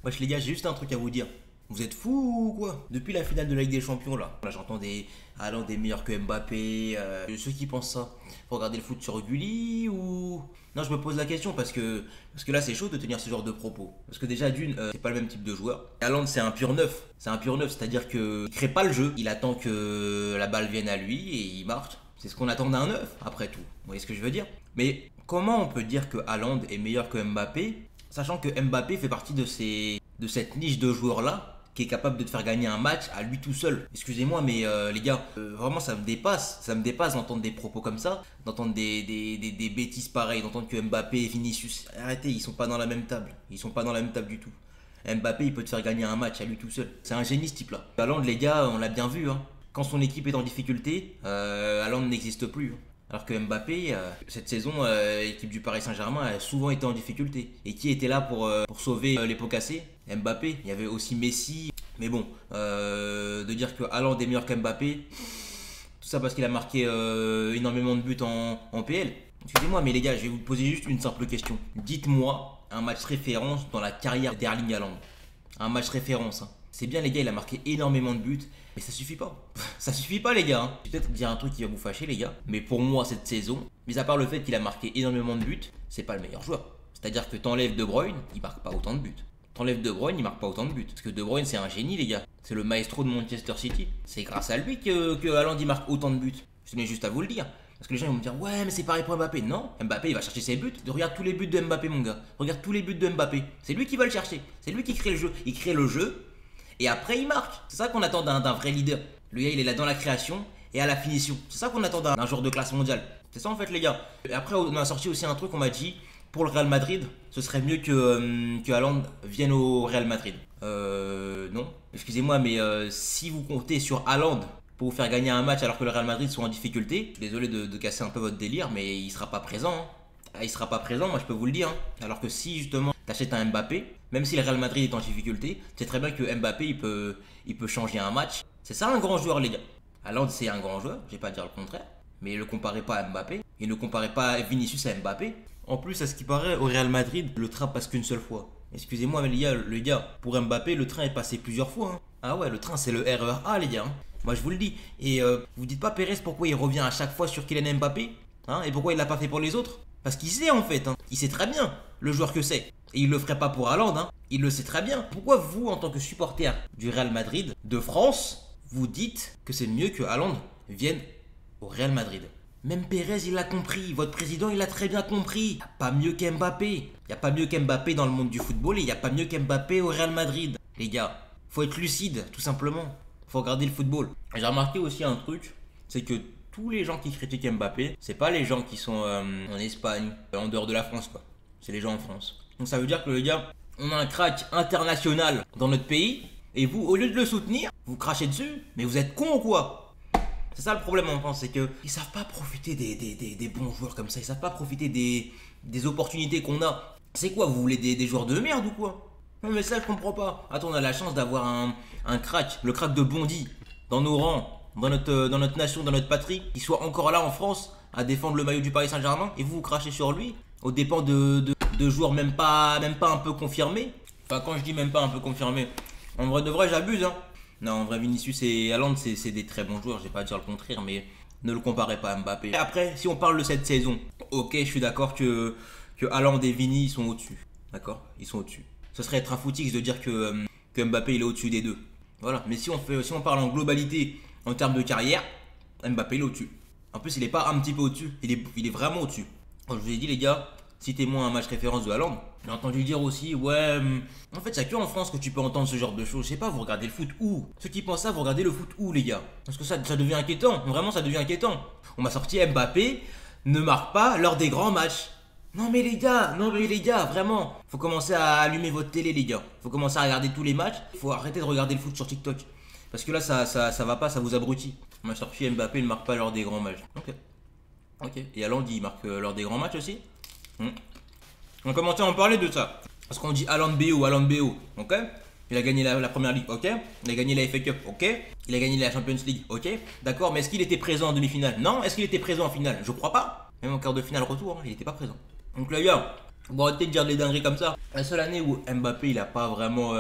Wesh les gars, j'ai juste un truc à vous dire. Vous êtes fous ou quoi? Depuis la finale de la Ligue des Champions là, j'entends des Haaland des meilleurs que Mbappé. Ceux qui pensent ça, faut regarder le foot sur Gulli ou non? Je me pose la question parce que là c'est chaud de tenir ce genre de propos. Parce que déjà d'une, c'est pas le même type de joueur. Haaland c'est un pur neuf, c'est-à-dire que il crée pas le jeu, il attend que la balle vienne à lui et il marque. C'est ce qu'on attend d'un neuf après tout. Vous voyez ce que je veux dire? Mais comment on peut dire que Haaland est meilleur que Mbappé, sachant que Mbappé fait partie de cette niche de joueurs-là qui est capable de te faire gagner un match à lui tout seul. Excusez-moi, mais les gars, vraiment ça me dépasse d'entendre des propos comme ça, d'entendre des bêtises pareilles, d'entendre que Mbappé et Vinicius, arrêtez, ils sont pas dans la même table, ils sont pas dans la même table du tout. Mbappé, il peut te faire gagner un match à lui tout seul. C'est un génie ce type-là. Haaland, les gars, on l'a bien vu, hein. Quand son équipe est en difficulté, Haaland n'existe plus. Alors que Mbappé, cette saison, l'équipe du Paris Saint-Germain a souvent été en difficulté. Et qui était là pour sauver les pots cassés? Mbappé. Il y avait aussi Messi. Mais bon, de dire que Haaland est meilleur qu'Mbappé, tout ça parce qu'il a marqué énormément de buts en PL. Excusez-moi, mais les gars, je vais vous poser juste une simple question. Dites-moi un match référence dans la carrière d'Erling Haaland. Un match référence, hein. C'est bien les gars, il a marqué énormément de buts, mais ça suffit pas. Ça suffit pas les gars, hein. Je vais peut-être dire un truc qui va vous fâcher les gars, mais pour moi cette saison, mis à part le fait qu'il a marqué énormément de buts, c'est pas le meilleur joueur. C'est-à-dire que t'enlèves De Bruyne, il marque pas autant de buts. T'enlèves De Bruyne, il marque pas autant de buts. Parce que De Bruyne c'est un génie les gars. C'est le maestro de Manchester City. C'est grâce à lui que Haaland il marque autant de buts. Je tenais juste à vous le dire. Parce que les gens ils vont me dire ouais mais c'est pareil pour Mbappé. Non, Mbappé il va chercher ses buts. Regarde tous les buts de Mbappé mon gars. Regarde tous les buts de Mbappé. C'est lui qui va le chercher. C'est lui qui crée le jeu. Il crée le jeu. Et après, il marque. C'est ça qu'on attend d'un vrai leader. Le gars, il est là dans la création et à la finition. C'est ça qu'on attend d'un joueur de classe mondiale. C'est ça en fait, les gars. Et après, on a sorti aussi un truc, on m'a dit, pour le Real Madrid, ce serait mieux que Haaland vienne au Real Madrid. Non. Excusez-moi, mais si vous comptez sur Haaland pour vous faire gagner un match alors que le Real Madrid sont en difficulté, désolé de casser un peu votre délire, mais il sera pas présent, hein. Ah, il sera pas présent, moi je peux vous le dire, hein. Alors que si justement t'achètes un Mbappé, même si le Real Madrid est en difficulté, c'est très bien que Mbappé il peut changer un match. C'est ça un grand joueur les gars. Haaland c'est un grand joueur, je vais pas dire le contraire, mais ne comparez pas à Mbappé et ne comparez pas Vinicius à Mbappé. En plus à ce qui paraît au Real Madrid, le train passe qu'une seule fois. Excusez-moi mais les gars, pour Mbappé le train est passé plusieurs fois, hein. Ah ouais, le train c'est le RER A les gars, hein. Moi je vous le dis. Et vous dites pas Pérez pourquoi il revient à chaque fois sur Kylian Mbappé, hein, et pourquoi il l'a pas fait pour les autres? Parce qu'il sait en fait, hein. Il sait très bien le joueur que c'est. Et il le ferait pas pour Haaland, hein. Il le sait très bien. Pourquoi vous, en tant que supporter du Real Madrid de France, vous dites que c'est mieux que Haaland vienne au Real Madrid? Même Pérez, il l'a compris. Votre président, il l'a très bien compris. Y a pas mieux qu'Mbappé. Y a pas mieux qu'Mbappé dans le monde du football et y a pas mieux qu'Mbappé au Real Madrid. Les gars, faut être lucide, tout simplement. Faut regarder le football. J'ai remarqué aussi un truc, c'est que tous les gens qui critiquent Mbappé, c'est pas les gens qui sont en Espagne, en dehors de la France, quoi. C'est les gens en France. Donc ça veut dire que les gars, on a un crack international dans notre pays, et vous, au lieu de le soutenir, vous crachez dessus, mais vous êtes con ou quoi? C'est ça le problème en France, c'est que ils savent pas profiter des bons joueurs comme ça, ils savent pas profiter des opportunités qu'on a. C'est quoi, vous voulez des joueurs de merde ou quoi? Non mais ça je comprends pas. Attends, on a la chance d'avoir un crack, le crack de Bondy, dans nos rangs, dans notre nation, dans notre patrie, qui soit encore là en France à défendre le maillot du Paris Saint-Germain, et vous vous crachez sur lui aux dépens de joueurs même pas un peu confirmés. Enfin, quand je dis même pas un peu confirmés, en vrai de vrai, j'abuse, hein. Non, en vrai, Vinicius et Haaland, c'est des très bons joueurs, je vais pas dire le contraire, mais ne le comparez pas à Mbappé. Et après, si on parle de cette saison, ok, je suis d'accord que Haaland et Vini, ils sont au-dessus. D'accord? Ils sont au-dessus. Ce serait être un footix de dire que Mbappé, il est au-dessus des deux. Voilà, mais si on parle en globalité, en termes de carrière, Mbappé, il est au-dessus. En plus, il est pas un petit peu au-dessus, il est vraiment au-dessus. Quand je vous ai dit, les gars, citez-moi un match référence de Haaland. J'ai entendu dire aussi, ouais, en fait, c'est que en France que tu peux entendre ce genre de choses. Je sais pas, vous regardez le foot où? Ceux qui pensent ça, vous regardez le foot où, les gars? Parce que ça devient inquiétant. Vraiment, ça devient inquiétant. On m'a sorti Mbappé ne marque pas lors des grands matchs. Non mais les gars, vraiment. Faut commencer à allumer votre télé, les gars. Faut commencer à regarder tous les matchs. Faut arrêter de regarder le foot sur TikTok. Parce que là, ça va pas, ça vous abrutit. On m'a sorti Mbappé ne marque pas lors des grands matchs. Ok. Ok. Et Haaland, il marque lors des grands matchs aussi. On a commencé à en parler de ça. Parce qu'on dit Haaland BO, Haaland BO. Ok. Il a gagné la première ligue, ok. Il a gagné la FA Cup, ok. Il a gagné la Champions League, ok. D'accord, mais est-ce qu'il était présent en demi-finale? Non. Est-ce qu'il était présent en finale? Je crois pas. Même en quart de finale retour, hein, il était pas présent. Donc les gars, Bon, arrêtez de dire des dingueries comme ça. La seule année où Mbappé il a pas vraiment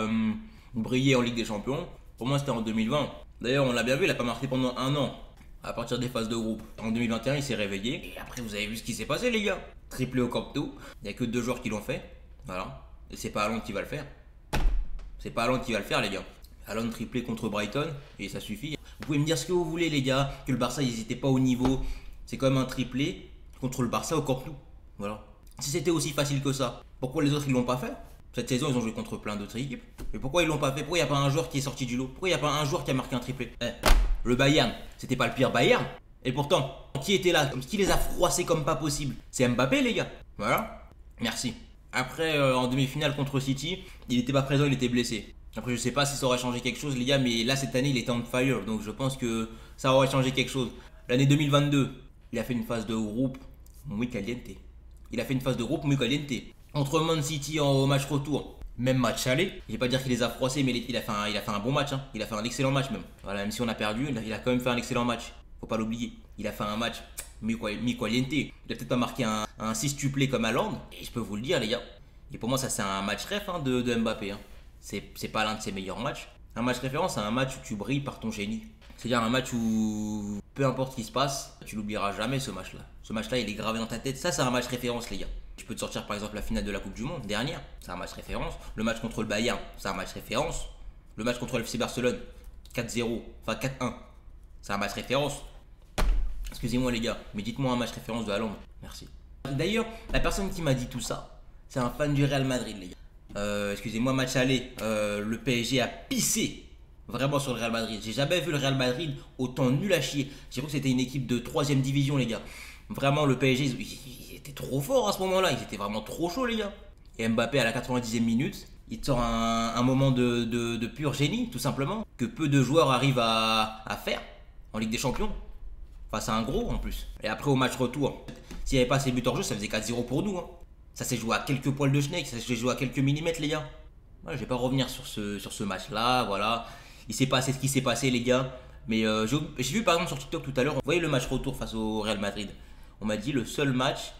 brillé en Ligue des Champions, pour moi c'était en 2020. D'ailleurs, on l'a bien vu, il a pas marqué pendant un an à partir des phases de groupe. En 2021, il s'est réveillé. Et après, vous avez vu ce qui s'est passé, les gars. Triplé au Camp Nou. Il n'y a que 2 joueurs qui l'ont fait. Voilà. Et c'est pas Haaland qui va le faire. C'est pas Haaland qui va le faire, les gars. Haaland triplé contre Brighton. Et ça suffit. Vous pouvez me dire ce que vous voulez, les gars. Que le Barça, ils n'étaient pas au niveau. C'est quand même un triplé contre le Barça au Camp Nou. Voilà. Si c'était aussi facile que ça, pourquoi les autres, ils l'ont pas fait? Cette saison, ils ont joué contre plein d'autres équipes. Mais pourquoi ils l'ont pas fait? Pourquoi il n'y a pas un joueur qui est sorti du lot? Pourquoi il n'y a pas un joueur qui a marqué un triplé? Le Bayern, c'était pas le pire Bayern. Et pourtant, qui était là? Qui les a froissés comme pas possible? C'est Mbappé, les gars. Voilà. Merci. Après, en demi-finale contre City, il n'était pas présent, il était blessé. Après, je sais pas si ça aurait changé quelque chose, les gars, mais là, cette année, il était on fire. Donc, je pense que ça aurait changé quelque chose. L'année 2022, il a fait une phase de groupe muy caliente. Il a fait une phase de groupe muy caliente. Entre Man City au match retour, même match aller. Je vais pas dire qu'il les a froissés, mais il a fait un bon match. Hein. Il a fait un excellent match même. Voilà, même si on a perdu, il a quand même fait un excellent match. Faut pas l'oublier. Il a fait un match mi caliente. Il a peut-être pas marqué un sextuplé comme Haaland. Et je peux vous le dire, les gars. Et pour moi, ça c'est un match ref hein, de Mbappé. Hein. C'est pas l'un de ses meilleurs matchs. Un match référence, c'est un match où tu brilles par ton génie. C'est-à-dire un match où peu importe ce qui se passe, tu l'oublieras jamais ce match-là. Ce match-là, il est gravé dans ta tête. Ça, c'est un match référence, les gars. Tu peux te sortir par exemple la finale de la Coupe du Monde dernière, c'est un match référence. Le match contre le Bayern, c'est un match référence. Le match contre le FC Barcelone, 4-0, enfin 4-1, c'est un match référence. Excusez-moi les gars, mais dites-moi un match référence de Haaland. Merci. D'ailleurs, la personne qui m'a dit tout ça, c'est un fan du Real Madrid, les gars. Excusez-moi, match aller, le PSG a pissé vraiment sur le Real Madrid. J'ai jamais vu le Real Madrid autant nul à chier. J'ai cru que c'était une équipe de 3ème division, les gars. Vraiment, le PSG, ils étaient trop forts à ce moment-là. Ils étaient vraiment trop chauds, les gars. Et Mbappé, à la 90e minute, il te sort un moment de pur génie, tout simplement, que peu de joueurs arrivent à faire en Ligue des Champions. Face à un gros, en plus. Et après, au match retour, s'il n'y avait pas ces buts hors jeu, ça faisait 4-0 pour nous. Hein. Ça s'est joué à quelques poils de schneck, ça s'est joué à quelques millimètres, les gars. Voilà, je vais pas revenir sur ce match-là, voilà. Il s'est passé ce qui s'est passé, les gars. Mais j'ai vu, par exemple, sur TikTok tout à l'heure, vous voyez le match retour face au Real Madrid. On m'a dit le seul match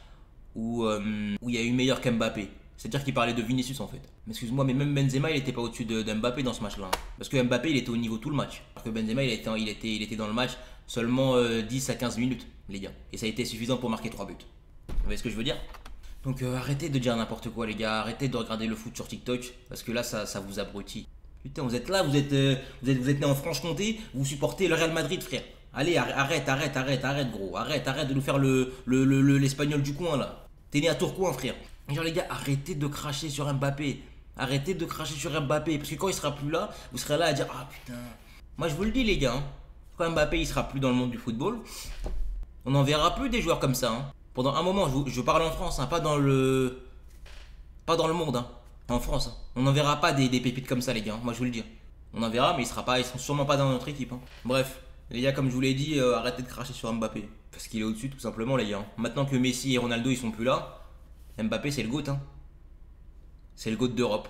où il y a eu meilleur qu'Mbappé. C'est-à-dire qu'il parlait de Vinicius en fait. Mais excuse-moi, mais même Benzema il était pas au-dessus de Mbappé dans ce match-là. Parce que Mbappé il était au niveau tout le match. Alors que Benzema il était dans le match seulement 10 à 15 minutes, les gars. Et ça a été suffisant pour marquer 3 buts. Vous voyez ce que je veux dire? Donc arrêtez de dire n'importe quoi les gars. Arrêtez de regarder le foot sur TikTok. Parce que là ça vous abrutit. Putain, vous êtes là, vous êtes né en Franche-Comté, vous supportez le Real Madrid, frère. Allez, arrête, gros. Arrête de nous faire l'espagnol du coin, là. T'es né à Tourcoing, frère. Genre, les gars, arrêtez de cracher sur Mbappé. Arrêtez de cracher sur Mbappé. Parce que quand il sera plus là, vous serez là à dire, ah putain. Moi, je vous le dis, les gars. Hein, quand Mbappé, il sera plus dans le monde du football, on n'en verra plus des joueurs comme ça. Hein. Pendant un moment, je parle en France, hein, pas dans le monde, hein. En France, hein. On n'en verra pas des pépites comme ça, les gars. Moi, je vous le dis. On en verra, mais ils seront sûrement pas dans notre équipe. Hein. Bref, les gars, comme je vous l'ai dit, arrêtez de cracher sur Mbappé. Parce qu'il est au-dessus, tout simplement, les gars. Maintenant que Messi et Ronaldo, ils sont plus là, Mbappé, c'est le GOAT. Hein. C'est le GOAT d'Europe.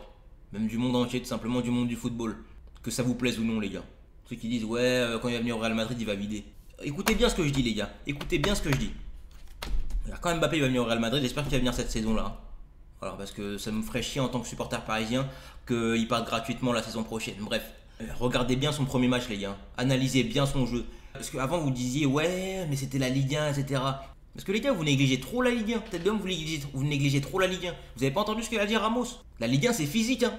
Même du monde entier, tout simplement, du monde du football. Que ça vous plaise ou non, les gars. Ceux qui disent, ouais, quand il va venir au Real Madrid, il va vider. Écoutez bien ce que je dis, les gars. Écoutez bien ce que je dis. Alors, quand Mbappé va venir au Real Madrid, j'espère qu'il va venir cette saison-là. Alors, parce que ça me ferait chier en tant que supporter parisien qu'il parte gratuitement la saison prochaine. Bref, regardez bien son premier match, les gars. Analysez bien son jeu. Parce qu'avant, vous disiez, ouais, mais c'était la Ligue 1, etc. Parce que les gars, vous négligez trop la Ligue 1. Peut-être bien que vous négligez trop la Ligue 1. Vous avez pas entendu ce qu'a dit Ramos? La Ligue 1, c'est physique. Hein.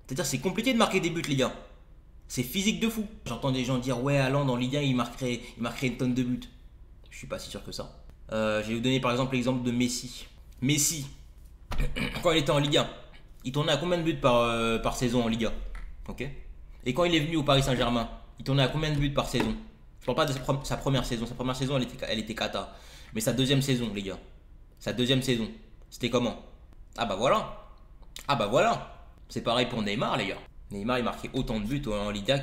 C'est-à-dire, c'est compliqué de marquer des buts, les gars. C'est physique de fou. J'entends des gens dire, ouais, Haaland en Ligue 1, il marquerait une tonne de buts. Je suis pas si sûr que ça. Je vais vous donner par exemple l'exemple de Messi. Messi, quand il était en Ligue 1, il tournait à combien de buts par saison en Ligue 1? Ok. Et quand il est venu au Paris Saint-Germain, il tournait à combien de buts par saison? Je parle pas de sa première saison. Sa première saison, elle était cata. Mais sa deuxième saison, les gars. Sa deuxième saison, c'était comment? Ah bah voilà. Ah bah voilà. C'est pareil pour Neymar, les gars. Neymar, il marquait autant de buts en Liga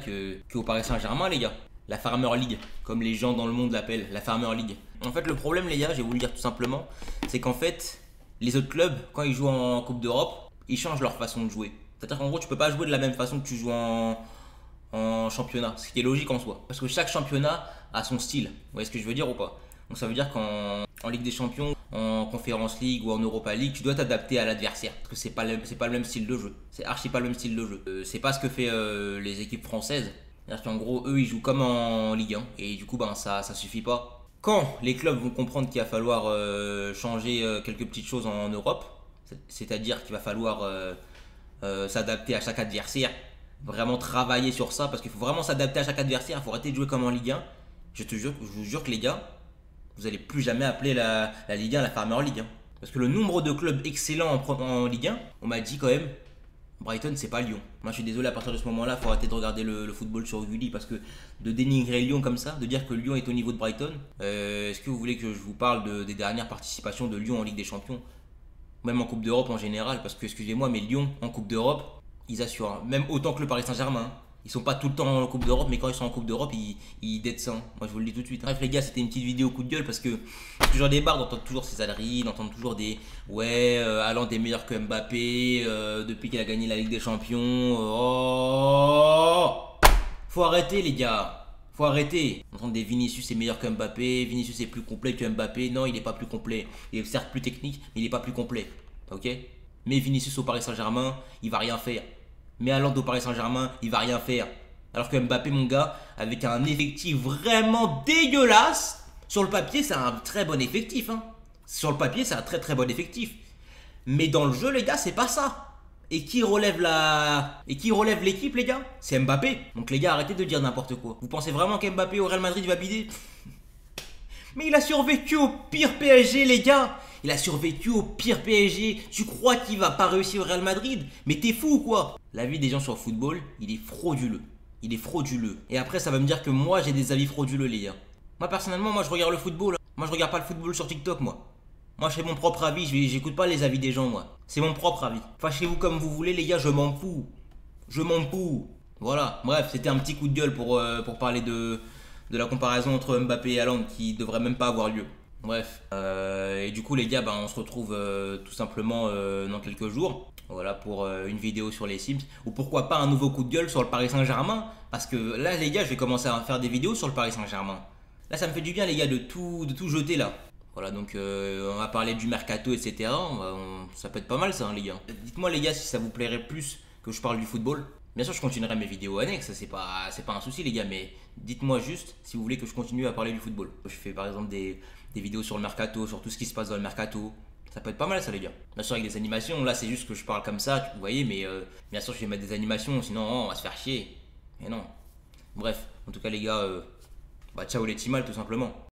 qu'au Paris Saint-Germain, les gars. La Farmer League, comme les gens dans le monde l'appellent, la Farmer League. En fait, le problème, les gars, je vais vous le dire tout simplement, c'est qu'en fait, les autres clubs, quand ils jouent en Coupe d'Europe, ils changent leur façon de jouer. C'est-à-dire qu'en gros, tu peux pas jouer de la même façon que tu joues en championnat, ce qui est logique en soi. Parce que chaque championnat a son style. Vous voyez ce que je veux dire ou pas? Donc ça veut dire qu'en En Ligue des Champions, en Conference League ou en Europa League, tu dois t'adapter à l'adversaire. Parce que c'est pas le même style de jeu. C'est archi pas le même style de jeu. C'est pas ce que fait les équipes françaises. C'est-à-dire qu'en gros, eux, ils jouent comme en Ligue 1. Et du coup, ben, ça suffit pas. Quand les clubs vont comprendre qu'il va falloir changer quelques petites choses en Europe, c'est-à-dire qu'il va falloir s'adapter à chaque adversaire, vraiment travailler sur ça, parce qu'il faut vraiment s'adapter à chaque adversaire, il faut arrêter de jouer comme en Ligue 1. Je vous jure que les gars, vous n'allez plus jamais appeler la Ligue 1 la Farmer League. Hein. Parce que le nombre de clubs excellents en Ligue 1, on m'a dit quand même, Brighton c'est pas Lyon. Moi je suis désolé, à partir de ce moment là, il faut arrêter de regarder le football sur Gulli, parce que de dénigrer Lyon comme ça, de dire que Lyon est au niveau de Brighton, est-ce que vous voulez que je vous parle des dernières participations de Lyon en Ligue des Champions? Même en Coupe d'Europe en général, parce que excusez-moi, mais Lyon en Coupe d'Europe, ils assurent, hein. Même autant que le Paris Saint-Germain. Ils sont pas tout le temps en Coupe d'Europe, mais quand ils sont en Coupe d'Europe, ils dead ça. Moi je vous le dis tout de suite. Bref les gars, c'était une petite vidéo coup de gueule parce que toujours des barres d'entendre toujours ces âneries, d'entendre toujours des ouais, Haaland est meilleur que Mbappé depuis qu'il a gagné la Ligue des Champions. Oh, faut arrêter les gars. Faut arrêter. Entendre des Vinicius est meilleur que Mbappé, Vinicius est plus complet que Mbappé. Non, il est pas plus complet. Il est certes plus technique, mais il est pas plus complet. Ok? Mais Vinicius au Paris Saint-Germain, il va rien faire. Mais Haaland au Paris Saint-Germain, il va rien faire. Alors que Mbappé, mon gars, avec un effectif vraiment dégueulasse, sur le papier, c'est un très bon effectif. Hein. Sur le papier, c'est un très très bon effectif. Mais dans le jeu, les gars, c'est pas ça. Et qui relève l'équipe, les gars? C'est Mbappé. Donc les gars, arrêtez de dire n'importe quoi. Vous pensez vraiment qu'Mbappé au Real Madrid va bider? Mais il a survécu au pire PSG, les gars. Il a survécu au pire PSG. Tu crois qu'il va pas réussir au Real Madrid? Mais t'es fou ou quoi? La vie des gens sur le football, il est frauduleux. Il est frauduleux. Et après, ça va me dire que moi, j'ai des avis frauduleux, les gars. Moi, personnellement, moi, je regarde le football. Moi, je regarde pas le football sur TikTok, moi. Moi, je fais mon propre avis. J'écoute pas les avis des gens, moi. C'est mon propre avis. Fâchez-vous comme vous voulez, les gars, je m'en fous. Je m'en fous. Voilà. Bref, c'était un petit coup de gueule pour parler de la comparaison entre Mbappé et Haaland qui devrait même pas avoir lieu. Bref. Et du coup, les gars, on se retrouve tout simplement dans quelques jours. Voilà, pour une vidéo sur les Sims. Ou pourquoi pas un nouveau coup de gueule sur le Paris Saint-Germain. Parce que là, les gars, je vais commencer à faire des vidéos sur le Paris Saint-Germain. Là, ça me fait du bien, les gars, de tout jeter là. Voilà, donc on va parler du mercato, etc. Ça peut être pas mal, ça, hein, les gars. Dites-moi, les gars, si ça vous plairait plus que je parle du football. Bien sûr, je continuerai mes vidéos annexes, c'est pas un souci, les gars. Mais dites-moi juste si vous voulez que je continue à parler du football. Je fais par exemple des vidéos sur le mercato, sur tout ce qui se passe dans le mercato. Ça peut être pas mal ça les gars. Bien sûr avec des animations, là c'est juste que je parle comme ça, vous voyez, mais bien sûr je vais mettre des animations, sinon on va se faire chier. Mais non. Bref, en tout cas les gars, ciao les Timal tout simplement.